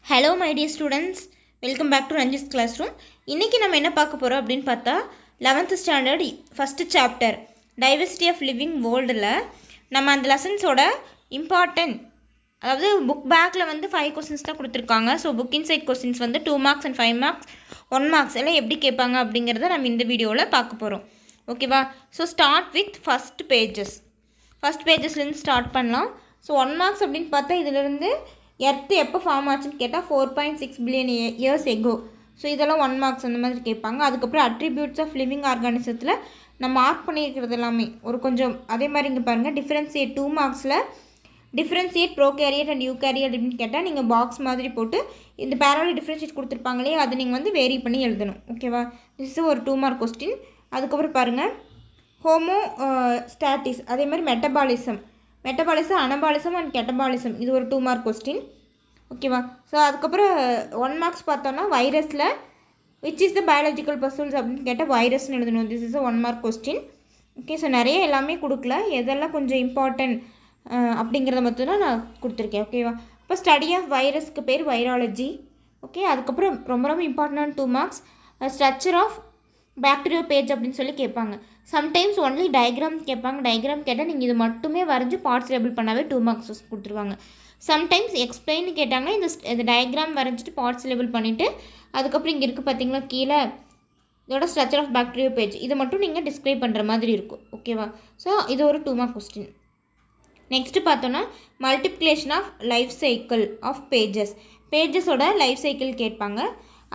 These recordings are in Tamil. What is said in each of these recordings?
Hello my dear students, welcome back to Ranji's class room. இன்றைக்கி நம்ம என்ன பார்க்க போகிறோம் அப்படின்னு பார்த்தா 11th standard first chapter diversity of living வேர்ல்டில் நம்ம அந்த லெசன்ஸோட இம்பார்ட்டன்ட், அதாவது புக் பேக்கில் வந்து 5 கொஸ்டின்ஸ் தான் கொடுத்துருக்காங்க. ஸோ புக் இன்சைட் கொஸ்டின்ஸ் வந்து 2 மார்க்ஸ் அண்ட் 5 மார்க்ஸ் 1 மார்க்ஸ் எல்லாம் எப்படி கேட்பாங்க அப்படிங்கிறத நம்ம இந்த வீடியோவில் பார்க்க போகிறோம். ஓகேவா? ஸோ ஸ்டார்ட் வித் ஃபஸ்ட் பேஜஸ்லேருந்து ஸ்டார்ட் பண்ணலாம். ஸோ 1 மார்க்ஸ் அப்படின்னு பார்த்தா இதிலிருந்து எர்த்து எப்போ ஃபார்ம் ஆச்சுன்னு கேட்டால் 4.6 பில்லியன் இயர்ஸ் எகோ. ஸோ இதெல்லாம் 1 மார்க்ஸ் அந்த மாதிரி கேட்பாங்க. அதுக்கப்புறம் அட்ரிபியூட்ஸ் ஆஃப் லிவிங் ஆர்கானிசத்தில் நான் மார்க் பண்ணியிருக்கிறது எல்லாமே ஒரு கொஞ்சம் அதே மாதிரி இங்கே பாருங்கள். டிஃப்ரென்சியேட் 2 மார்க்ஸில் டிஃப்ரென்சியேட் ப்ரோகேரியட் அண்ட் யூகேரியட் அப்படின்னு கேட்டால் நீங்கள் பாக்ஸ் மாதிரி போட்டு இந்த பேராவில் டிஃப்ரென்ஷியேட் கொடுத்துருப்பாங்களே அதை நீங்கள் வந்து வேரி பண்ணி எழுதணும். ஓகேவா? திஸ் இஸ் ஒரு 2 மார்க் கொஸ்டின். அதுக்கப்புறம் பாருங்கள், ஹோமோ ஸ்டாட்டிஸ், அதே மாதிரி மெட்டபாலிசம், அனபாலிசம் அண்ட் கெட்டபாலிசம், இது ஒரு 2 மார்க் கொஸ்டின். ஓகேவா? ஸோ அதுக்கப்புறம் 1 மார்க்ஸ் பார்த்தோன்னா வைரஸில் which is the biological persons அப்படின்னு கேட்டால் வைரஸ்ன்னு எழுதணும். This is 1 mark question. Okay, so நிறைய எல்லாமே கொடுக்கல, எதெல்லாம் கொஞ்சம் இம்பார்ட்டன்ட் அப்படிங்கிறத மட்டும் தான் நான் கொடுத்துருக்கேன். ஓகேவா? இப்போ ஸ்டடி ஆஃப் வைரஸ்க்கு பேர் வைராலஜி. ஓகே, அதுக்கப்புறம் ரொம்ப ரொம்ப இம்பார்ட்டன்டான 2 marks structure of bacteria page அப்படின்னு சொல்லி கேட்பாங்க. சம்டைம்ஸ் ஒன்லி டயக்ராம் கேட்பாங்க. டயக்ராம் கேட்டால் நீங்கள் இது மட்டுமே வரைஞ்சி பார்ட்ஸ் லேபிள் பண்ணாவே 2 மார்க்ஸ் கொடுத்துருவாங்க. சம்டைம்ஸ் எக்ஸ்பிளைன் கேட்டாங்கன்னா இந்த டயக்ராம் வரைஞ்சிட்டு பார்ட்ஸ் லேபிள் பண்ணிவிட்டு அதுக்கப்புறம் இங்கே இருக்குது பார்த்தீங்களா கீழே இதோட ஸ்ட்ரக்சர் ஆஃப் பாக்டீரியா பேஜ், இதை மட்டும் நீங்கள் டிஸ்கிரைப் பண்ணுற மாதிரி இருக்கும். ஓகேவா? ஸோ இது ஒரு 2 மார்க் கொஸ்டின். நெக்ஸ்ட்டு பார்த்தோன்னா multiplication of life cycle of பேஜஸோட லைஃப் சைக்கிள் கேட்பாங்க.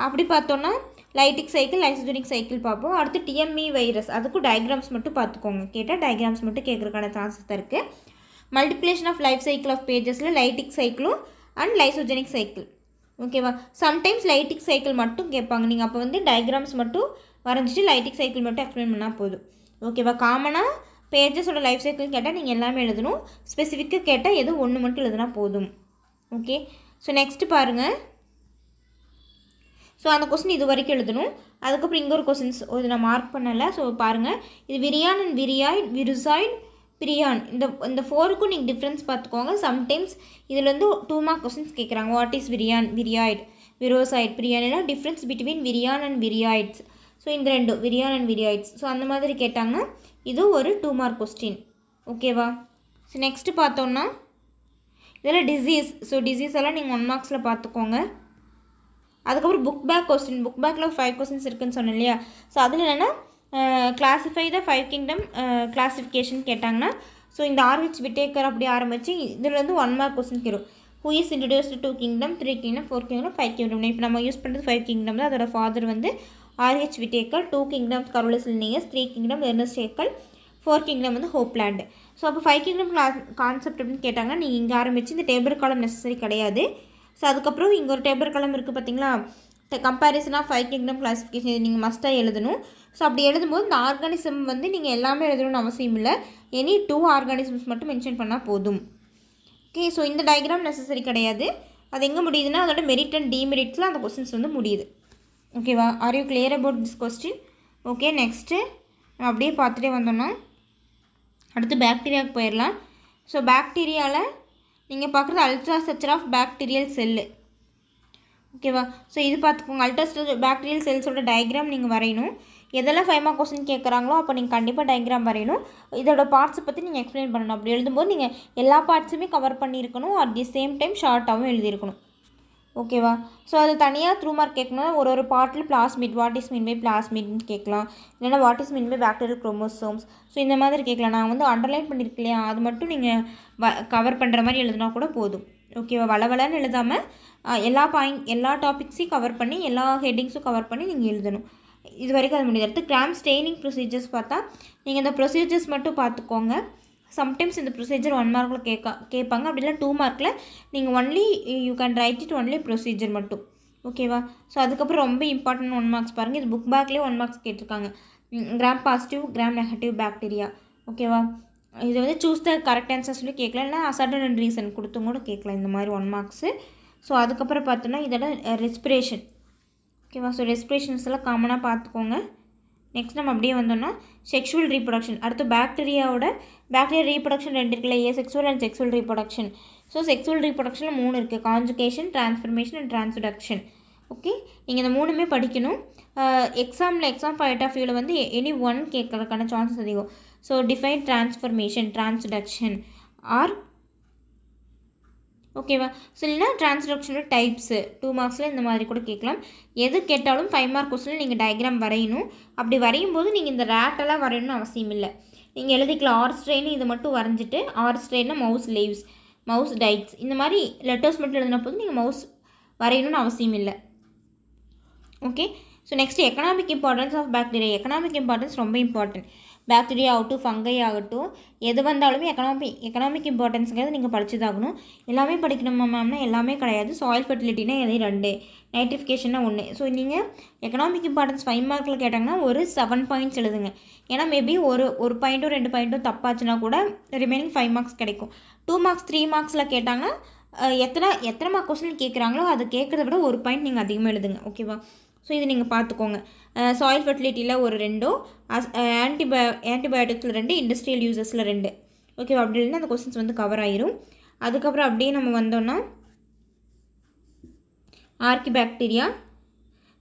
அப்படி பார்த்தோன்னா லைட்டிக் சைக்கிள், லைசோஜெனிக் சைக்கிள் பார்ப்போம். அடுத்து டிஎம்இ வைரஸ், அதுக்கும் டயக்ராம்ஸ் மட்டும் பார்த்துக்கோங்க. கேட்டால் டயக்ராம்ஸ் மட்டும் கேட்குறதுக்கான சான்சஸ் தான் இருக்குது. Multiplication of life cycle of பேஜஸில் லைட்டிக் சைக்கிளும் அண்ட் லைசோஜெனிக் சைக்கிள். ஓகேவா? சம்டைம்ஸ் லைட்டிக் சைக்கிள் மட்டும் கேட்பாங்க. நீங்கள் அப்போ வந்து டயக்ராம்ஸ் மட்டும் வரைஞ்சிட்டு லைட்டிக் சைக்கிள் மட்டும் எக்ஸ்பிளைன் பண்ணால் போதும். ஓகேவா? காமனாக பேஜஸோட லைஃப் சைக்கிள் கேட்டால் நீங்கள் எல்லாமே எழுதணும். ஸ்பெசிஃபிக்காக கேட்டால் எதுவும் ஒன்று மட்டும் எழுதுனா போதும். ஓகே, ஸோ நெக்ஸ்ட்டு பாருங்கள். ஸோ அந்த கொஸ்டின் இது வரைக்கும் எழுதணும். அதுக்கப்புறம் இங்கே ஒரு கொஸ்டின்ஸ் இது நான் மார்க் பண்ணலை. ஸோ பாருங்கள், இது விரியான் அண்ட் விரியாய்ட், விருசாய்ட், பிரியான், இந்த 4க்கும் நீங்கள் டிஃப்ரென்ஸ் பார்த்துக்கோங்க. சம்டைம்ஸ் இதில் வந்து 2 மார்க் கொஸ்டின்ஸ் கேட்குறாங்க. What is virion, viroid, virusoid, prion, ஏன்னா டிஃப்ரென்ஸ் பிட்வீன் விரியான் அண்ட் விரியாய்ட்ஸ். ஸோ இந்த ரெண்டும் விரியான் அண்ட் விரியாய்ட்ஸ். ஸோ அந்த மாதிரி கேட்டாங்கன்னா இது ஒரு 2 மார்க் கொஸ்டின். ஓகேவா? ஸோ நெக்ஸ்ட்டு பார்த்தோன்னா இதில் டிசீஸ். ஸோ டிசீஸ் எல்லாம் நீங்கள் 1 மார்க்ஸில் பார்த்துக்கோங்க. அதுக்கப்புறம் புக் பேக் கொஸ்டின், புக் பேக்கில் 5 கொஸ்டின்ஸ் இருக்குதுன்னு சொன்னேன் இல்லையா? ஸோ அதில் என்னென்னா கிளாஸிஃபை த 5 கிங்டம் கிளாஸிஃபிகேஷன் கேட்டாங்கன்னா ஸோ இந்த ஆர்ஹெச் விட்டேக்கர் அப்படி ஆரம்பித்து இதில் வந்து 1 மார்க் கொஸ்டின் கேட்கும். Who is introduced 2 kingdom, 3 kingdom, 4 kingdom, 5 kingdom. இப்போ நம்ம யூஸ் பண்ணுறது 5 கிங்டம் தான். அதோட ஃபாதர் வந்து RH Whittaker, 2 kingdoms Carolus Linnaeus, 3 kingdom Ernst Haeckel, 4 kingdom வந்து ஹோப்லேண்ட். ஸோ அப்போ 5 கிங்டம் கான்செப்ட் அப்படின்னு கேட்டாங்கன்னா நீங்கள் இங்கே ஆரம்பித்து இந்த டேபிள் காலம் நெசசரி கிடையாது. ஸோ அதுக்கப்புறம் இங்கே ஒரு டேபிள் காலம் இருக்குது பார்த்தீங்களா, கம்பேரிசன் ஆஃப் 5 கிங்டம் கிளாஸிஃபிகேஷன், இது நீங்கள் மஸ்ட்டாக எழுதணும். ஸோ அப்படி எழுதும்போது இந்த ஆர்கானிசம் வந்து நீங்கள் எல்லாமே எழுதணும்னு அவசியம் இல்லை. எனி 2 ஆர்கானிசம்ஸ் மட்டும் மென்ஷன் பண்ணால் போதும். ஓகே, ஸோ இந்த டயக்ராம் நெசசரி கிடையாது. அது எங்கே முடியுதுன்னா அதோட மெரிட் அண்ட் டிமெரிட்ஸில் அந்த கொஸ்டின்ஸ் வந்து முடியுது. ஓகேவா? Are you clear about this question? Okay, next நம்ம அப்படியே பார்த்துட்டே வந்தோம்னா அடுத்து பாக்டீரியாவுக்கு போயிடலாம். ஸோ பாக்டீரியாவில் நீங்கள் பார்க்குறது ultra structure of bacterial cell. ஓகேவா? ஸோ இது பார்த்துக்கோங்க. அல்ட்ரா பாக்டீரியல் செல்ஸோட டயக்ராம் நீங்கள் வரையணும். எதெல்லாம் 5 மார்க் கொஸ்டின் கேட்குறாங்களோ அப்போ நீங்கள் கண்டிப்பாக டயக்ராம் வரையணும். இதோட பார்ட்ஸை பற்றி நீங்கள் எக்ஸ்பிளைன் பண்ணணும். அப்படி எழுதும்போது நீங்கள் எல்லா பார்ட்ஸுமே கவர் பண்ணியிருக்கணும். அட் தி சேம் டைம் ஷார்ட்டாகவும் எழுதியிருக்கணும். ஓகேவா? ஸோ அது தனியாக 2 மார்க் கேட்கணும். ஒரு பார்ட்டில் plasmid, what is mean by பிளாஸ்மிட்னு கேட்கலாம். இல்லைனா what is mean by bacterial chromosomes. So இந்த மாதிரி கேட்கலாம். நான் வந்து அண்டர்லைன் பண்ணியிருக்கேன் இல்லையா, அது மட்டும் நீங்கள் கவர் பண்ணுற மாதிரி எழுதினா கூட போதும். ஓகேவா? வளவலன்னு எழுதாமல் எல்லா டாபிக்ஸையும் கவர் பண்ணி எல்லா ஹெட்டிங்ஸும் கவர் பண்ணி நீங்கள் எழுதணும். இது வரைக்கும் அது முடியாது. அடுத்து கிராம் ஸ்டெயினிங் ப்ரொசீஜர்ஸ் பார்த்தா நீங்கள் இந்த ப்ரொசீஜர்ஸ் மட்டும் பார்த்துக்கோங்க. சம்டைம்ஸ் இந்த ப்ரொசீஜர் 1 மார்க்கில் கேட்பாங்க. அப்படிலாம் 2 மார்க்கில் நீங்கள் only you can write it only procedure மட்டும். ஓகேவா? ஸோ அதுக்கப்புறம் ரொம்ப இம்பார்ட்டன்ட் 1 மார்க்ஸ் பாருங்கள். இது புக் பேக்லேயே 1 மார்க்ஸ் கேட்டிருக்காங்க. Gram positive, gram negative bacteria. ஓகேவா? இது வந்து சூஸ் த கரெக்ட் ஆன்சர் சொல்லி கேட்கலாம், இல்லை அசர்டன் அண்ட் ரீசன் கொடுத்தும் கூட கேட்கலாம். இந்த மாதிரி 1 மார்க்ஸு. ஸோ அதுக்கப்புறம் பார்த்தோன்னா இதோட ரெஸ்பிரேஷன். ஓகேவா? ஸோ ரெஸ்பிரேஷன்ஸ் எல்லாம் காமனாக பார்த்துக்கோங்க. நெக்ஸ்ட் நம்ம அப்படியே வந்தோம்னா செக்ஷுவல் ரீப்ரொடக்ஷன். அடுத்து பாக்டீரியா ரீப்ரொடக்ஷன் 2 இருக்குல்ல, sexual and sexual reproduction. So sexual ரீப்ரொடக்ஷனில் 3 இருக்குது, conjugation, transformation and transduction. Okay, நீங்கள் இந்த 3மே படிக்கணும். எக்ஸாம் பாயிண்ட் ஆஃப் வியூவில் வந்து எனி ஒன் கேட்கறதுக்கான சான்சஸ் அதிகம். So define transformation, transduction or ஓகேவா. ஸோ இல்லைனா டிரான்ஸ்டக்ஷனோட டைப்ஸு 2 மார்க்ஸில் இந்த மாதிரி கூட கேட்கலாம். எது கேட்டாலும் 5 மார்க் கொஸ்டினில் நீங்கள் டயக்ராம் வரையணும். அப்படி வரையும் போது நீங்கள் இந்த ரேட்டெல்லாம் வரையணும்னு அவசியம் இல்லை. நீங்கள் எழுதிக்கலாம் ஆர் ஸ்ட்ரெயின் இது மட்டும் வரைஞ்சிட்டு, ஆர் ஸ்ட்ரெயின்னா மவுஸ் லீவ்ஸ், மவுஸ் டைட்ஸ், இந்த மாதிரி லெட்டர்ஸ் மட்டும் எழுதின போது நீங்கள் மவுஸ் வரையணும்னு அவசியம் இல்லை. Okay, so next economic importance of bacteria. Economic importance ரொம்ப இம்பார்ட்டன்ட். பாக்டீரியா ஆகட்டும், ஃபங்கை ஆகட்டும், எது வந்தாலுமே எக்கனாமிக் இம்பார்ட்டன்ஸுங்கிறது நீங்கள் படிச்சுதாகணும். எல்லாமே படிக்கணுமா மேம்னா எல்லாமே கிடையாது. சாயில் ஃபெர்டிலிட்டினா எது 2, நைட்ரிஃபிகேஷன்னா 1. ஸோ நீங்கள் எக்கனாமிக் இம்பார்ட்டன்ஸ் 5 மார்க்கில் கேட்டாங்கன்னா ஒரு 7 பாயிண்ட்ஸ் எழுதுங்க. ஏன்னா மேபி ஒரு பாயிண்ட்டோ 2 பாயிண்ட்டோ தப்பாச்சுன்னா கூட ரிமைனிங் 5 மார்க்ஸ் கிடைக்கும். 2 மார்க்ஸ் 3 மார்க்ஸில் கேட்டாங்கன்னா எத்தனை மார்க் கொஸ்டின் கேட்குறாங்களோ அது கேட்குறத விட ஒரு பாயிண்ட் நீங்கள் அதிகமாக எழுதுங்க. ஓகேவா. ஸோ இது நீங்கள் பார்த்துக்கோங்க. சாயில் ஃபெர்டிலிட்டியில் ஒரு 2, ஆன்டிபயோட்டிக்ஸில் 2, இண்டஸ்ட்ரியல் யூசஸில் 2. ஓகேவா. அப்படி இல்லைன்னா அந்த கொஸ்டின்ஸ் வந்து கவர் ஆயிரும். அதுக்கப்புறம் அப்படியே நம்ம வந்தோம்னா ஆர்கிபாக்டீரியா.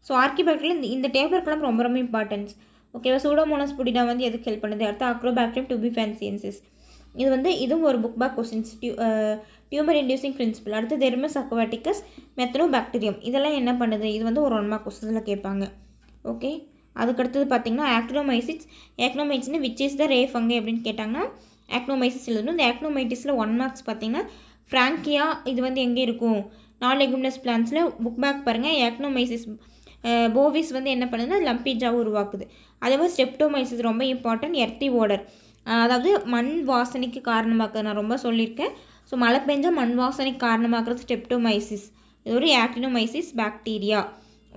ஸோ ஆர்கிபாக்டீரியா இந்த டேபிள் ரொம்ப ரொம்ப இம்பார்ட்டன்ஸ். ஓகேவா. சூடோமோனாஸ் புடிடா வந்து எதுக்கு ஹெல்ப் பண்ணுது. அடுத்து அக்ரோபாக்டீரியம் டுபிஃபான்சியன்சிஸ். இதுவும் ஒரு book back questions. Tumour inducing principle. அடுத்து தெர்மஸ் அக்வாட்டிகஸ், மெத்தனோபாக்டீரியம். இதெல்லாம் என்ன பண்ணுது, இது வந்து ஒரு 1 மார்க் கொஸ்டின்ஸில் கேட்பாங்க. ஓகே, அதுக்கடுத்தது பார்த்திங்கன்னா ஆக்னோமைசிஸ்னு which is the ray fungi அப்படின்னு கேட்டாங்கன்னா ஆக்னோமைசிஸ் எழுதணும். இந்த ஆக்னோமைட்டிஸில் 1 மார்க்ஸ் பார்த்திங்கன்னா ஃப்ராங்கியா, இது வந்து எங்கே இருக்கும், நான் லெகுமினஸ் பிளான்ஸில் புக் பேக் பாருங்கள். ஆக்னோமைசிஸ் போவிஸ் வந்து என்ன பண்ணுதுன்னா லம்பிஜாவை உருவாக்குது. அதே மாதிரி ஸ்டெப்டோமைசிஸ் ரொம்ப இம்பார்ட்டன்ட், எர்த்தி ஓடர், அதாவது மண் வாசனைக்கு காரணமாக்குது. நான் ரொம்ப சொல்லியிருக்கேன். ஸோ மழை பெஞ்சால் மண் வாசனைக்கு காரணமாக்குறது ஸ்டெப்டோமைசிஸ். இது ஒரு ஆக்டினோமைசிஸ் பாக்டீரியா.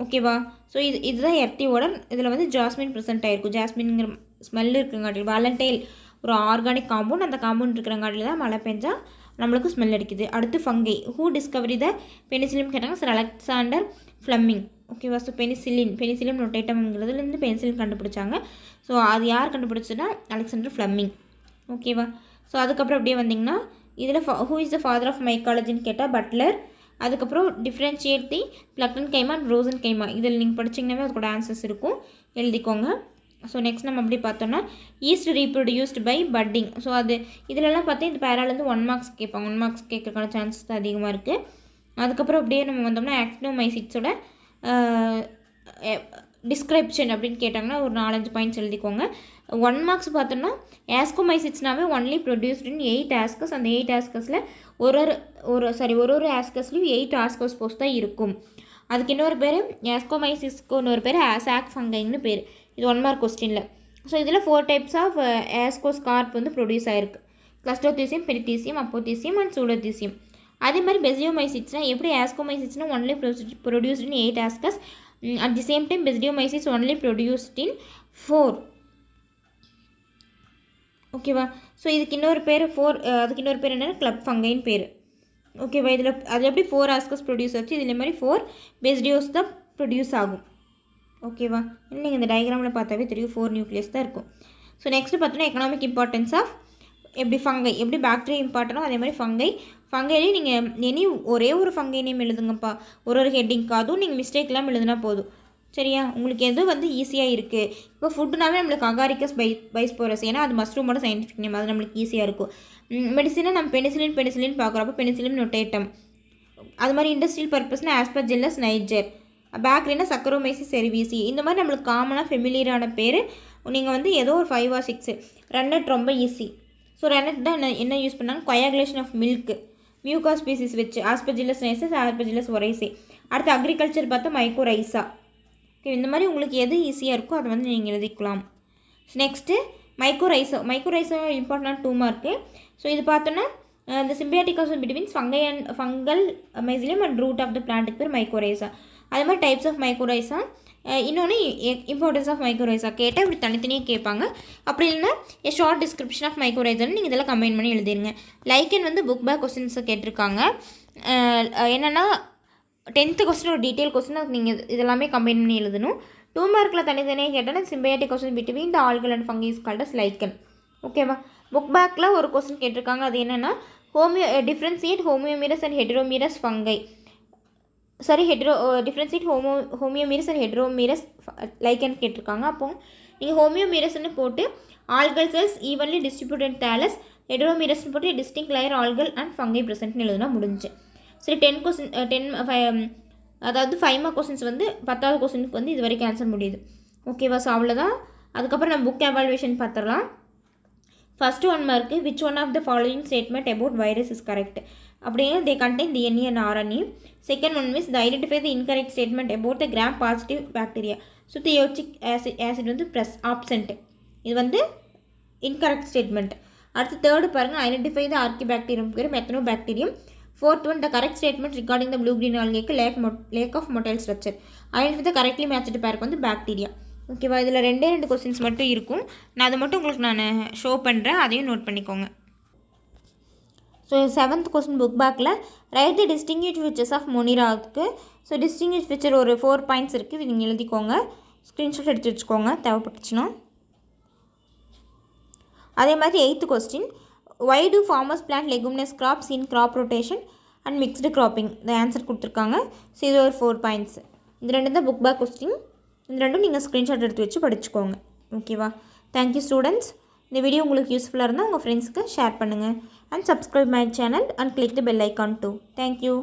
ஓகேவா. ஸோ இதுதான் எர்த்தி ஓடர். இதில் வந்து ஜாஸ்மின் ப்ரெசென்ட் ஆகிருக்கும். ஜாஸ்மின்ங்கிற ஸ்மெல் இருக்குங்காட்டி, வாலண்டைல் ஒரு ஆர்கானிக் காம்பவுண்ட், அந்த காம்பவுண்ட் இருக்கிறங்காட்டில் தான் மழை பெஞ்சால் நம்மளுக்கு ஸ்மெல் அடிக்குது. அடுத்து fungi. Who discovery the penicillin கேட்டாங்க, சார் அலெக்சாண்டர் ஃப்ளெமிங். ஓகேவா. ஸோ பெனிசிலியம் நொட்டேட்டம்ங்கிறதுலேருந்து பென்சிலின் கண்டுபிடிச்சாங்க. ஸோ அது யார் கண்டுபிடிச்சதுன்னா அலெக்சாண்டர் ஃப்ளெமிங். ஓகேவா. ஸோ அதுக்கப்புறம் அப்படியே வந்திங்கன்னா இதில் who is the father of மைக்காலஜின்னு கேட்டால் பட்லர். அதுக்கப்புறம் differentiate the பிளக்டன் keema and Roshan கைமா. இதில் நீங்கள் படிச்சிங்கன்னாவே அதுக்கூட ஆன்சர்ஸ் இருக்கும், எழுதிக்கோங்க. ஸோ நெக்ஸ்ட் நம்ம அப்படி பார்த்தோம்னா ஈஸ்ட் ரீப்ரொடியூஸ்டு பை பட்டிங். ஸோ அது இதிலெல்லாம் பார்த்தா இந்த பேராலேருந்து 1 மார்க்ஸ் கேட்பாங்க. 1 மார்க்ஸ் கேட்கறதுக்கான சான்சஸ் தான் அதிகமாக இருக்குது. அதுக்கப்புறம் அப்படியே நம்ம வந்தோம்னா ஆக்டினோமைசிட்ஸோட டிஸ்கிரிப்ஷன் அப்படின்னு கேட்டாங்கன்னா ஒரு 4-5 பாயிண்ட்ஸ் எழுதிக்கோங்க. 1 மார்க்ஸ் பார்த்தோம்னா ஆஸ்கோமைசிட்ஸ்னாவே ஒன்லி ப்ரொடியூஸ்ட் இன் 8 ஆஸ்கஸ். அந்த 8 ஆஸ்கஸில் ஒரு ஆஸ்கஸ்லையும் 8 ஆஸ்கோஸ்போஸ் தான் இருக்கும். அதுக்கு இன்னொரு பேர் ஆஸ்கோமைசிஸ்க்கு இன்னொரு பேர் சாக் ஃபங்கைன்னு பேர். இது 1 மார்க் கொஸ்டினில். ஸோ இதில் 4 டைப்ஸ் ஆஃப் ஆஸ்கோஸ்கார்ப் வந்து ப்ரொடியூஸ் ஆகிருக்கு. Cleistothecium, perithecium, apothecium and pseudothecium. அதே மாதிரி பெசியோமைசிட்ஸ்னால் எப்படி ஆஸ்கோமைசிட்ஸ்னால் only produced in 8 ascus. At the same time பெசியோமைசிட்ஸ் ஒன்லி ப்ரொடியூஸ்ட் இன் 4. ஓகேவா. ஸோ இதுக்கு இன்னொரு பேர் அதுக்கு இன்னொரு பேர் என்னென்னா கிளப் ஃபங்கைன்னு பேர். ஓகேவா. அதில் எப்படி 4 ஆஸ்கஸ் ப்ரொடியூஸ் ஆச்சு, இதில் மாதிரி 4 பெசிடியோஸ் தான் ப்ரொடியூஸ் ஆகும். ஓகேவா. நீங்கள் இந்த டயக்ராமில் பார்த்தாவே தெரியும் 4 நியூக்ளியஸ் தான் இருக்கும். ஸோ நெக்ஸ்ட்டு பார்த்தோன்னா எக்கனாமிக் இம்பார்ட்டன்ஸ் ஆஃப் எப்படி பாக்டீரியா இம்பார்ட்டனோ அதே மாதிரி ஃபங்கைலேயும் நீங்கள் ஒரே ஒரு ஃபங்கை நேம் எழுதுங்கப்பா. ஒரு ஹெட்டிங்க்கு அதுவும் நீங்கள் மிஸ்டேக்லாம் எழுதுனா போதும். சரியா. உங்களுக்கு எது வந்து ஈஸியாக இருக்குது. இப்போ ஃபுட்டுனாவே நம்மளுக்கு அகாரிக்கஸ் பைஸ்போரஸ், ஏன்னா அது மஷ்ரூமோட சயின்டிஃபிக் நேம், அது நம்மளுக்கு ஈஸியாக இருக்கும். மெடிசினாக நம்ம பெனிசிலின் பார்க்குறப்ப பெனிசிலின் நொட்டேட்டம். அது மாதிரி இண்டஸ்ட்ரியல் பர்பஸ்னால் ஆஸ்பர்ஜில்லஸ் நைஜர். பேக்டீரியா சக்கரோமைசிஸ் செரிவிசி. இந்த மாதிரி நம்மளுக்கு காமனாக ஃபெமிலியரான பேர். நீங்கள் வந்து ஏதோ ஒரு 5 or 6. ரன்னட் ரொம்ப ஈஸி. ஸோ ரன்னட் தான் என்ன யூஸ் பண்ணாங்க, கொயாகுலேஷன் ஆஃப் மில்க் மியூகா ஸ்பீசிஸ் வச்சு ஆஸ்பர்ஜில்லஸ் நைசஸ், ஆஸ்பர்ஜில்லஸ் ஒரைசே. அடுத்து அக்ரிகல்ச்சர் பார்த்தா மைக்கோரைசா. ஓகே, இந்த மாதிரி உங்களுக்கு எது ஈஸியாக இருக்கோ அதை வந்து நீங்கள் எழுதிக்கலாம். Next mycorrhiza important 2 mark. So இது பார்த்தோன்னா இந்த symbiotic association betweens fungal mycelium and root of the பிளான்ட்டுக்கு பேர் மைக்கோரைசா. அது மாதிரி டைப்ஸ் ஆஃப் மைக்கோரைசா. இன்னொன்று இம்பார்ட்டன்ஸ் ஆஃப் மைக்கோரைசா கேட்டால் இப்படி தனித்தனியாக கேட்பாங்க. அப்படி இல்லைன்னா ஷார்ட் டிஸ்கிரிப்ஷன் ஆஃப் மைக்கோரைசான்னு நீங்கள் இதெல்லாம் கம்பைன் பண்ணி எழுதிருங்க. லைக்கன் வந்து புக் பேக் கொஸ்டின்ஸை கேட்டிருக்காங்க. என்னென்னா 10th கொஸ்டின் ஒரு டீட்டெயில் கொஸ்டின், அதுக்கு நீங்கள் இதெல்லாமே கம்பைன் பண்ணி எழுதணும். 2 மார்க்கில் தனித்தனியாக கேட்டால் symbiotic question between the algal and fungi is called as lichen. ஓகேவா? புக் பேக்கில் ஒரு கொஸ்டின் கேட்டிருக்காங்க. அது என்னென்னா differentiate homoeomerous and heteromerous fungi. Sorry differentiate homoeomerous and heteromerous lichen கேட்டிருக்காங்க. அப்போ நீங்கள் ஹோமியோமிரஸ்ன்னு போட்டு algal cells evenly distributed thallus, ஹெட்ரோமிரஸ்ன்னு போட்டு distinct layer algal and fungi ப்ரெசென்ட்னு எழுதுனா முடிஞ்சு. சரி 10 அதாவது 5 மார்க் கொஸ்டின்ஸ் வந்து 10வது கொஸ்டினுக்கு வந்து இது வரைக்கும் ஆன்சர் முடியுது. ஓகேவா? ஸோ அவ்வளோதான். அதுக்கப்புறம் நம்ம புக் எவாலுவேஷன் பார்த்துடலாம். First 1 mark which one of the following statement about virus is correct அப்படின்னா they contain DNA and RNA. Second one means the identify the incorrect statement about the gram positive bacteria. So teichoic acid வந்து ஆப்சென்ட், இது வந்து இன்கரெக்ட் ஸ்டேட்மெண்ட். அடுத்து தேர்டு பாருங்கள், ஐடென்டிஃபை த ஆர்கிபாக்டீரியம் பேர் methanobacterium. Fourth one, the correct statement regarding the blue-green algae lack of motile structure. Identify the correctly matched pair வந்து பாக்டீரியா. ஓகேவா? இதில் 2 கொஸ்டின்ஸ் மட்டும் இருக்கும். நான் அதை மட்டும் உங்களுக்கு நான் ஷோ பண்ணுறேன், அதையும் நோட் பண்ணிக்கோங்க. ஸோ 7th கொஸ்டின் புக் பேக்கில் write the distinguished features of மொனிராவுக்கு. ஸோ டிஸ்டிங்விஷ்ட் ஃபீச்சர் ஒரு 4 பாயிண்ட்ஸ் இருக்குது, இது நீங்கள் எழுதிக்கோங்க, ஸ்க்ரீன்ஷாட் எடுத்து வச்சுக்கோங்க தேவைப்பட்டுச்சுன்னா. அதே மாதிரி 8th question, why do farmers plant leguminous crops in crop rotation and mixed cropping? இந்த ஆன்சர் கொடுத்துருக்காங்க. ஸோ இது ஒரு 4 பாயிண்ட்ஸ். இது 2 தான் புக் பேக் கொஸ்டின். இந்த 2 நீங்கள் ஸ்க்ரீன்ஷாட் எடுத்து வச்சு படிச்சுக்கோங்க. ஓகேவா? Thank you students. இந்த வீடியோ உங்களுக்கு யூஸ்ஃபுல்லாக இருந்தால் உங்கள் ஃப்ரெண்ட்ஸ்க்கு ஷேர் பண்ணுங்கள். And subscribe my channel and click the bell icon too. Thank you.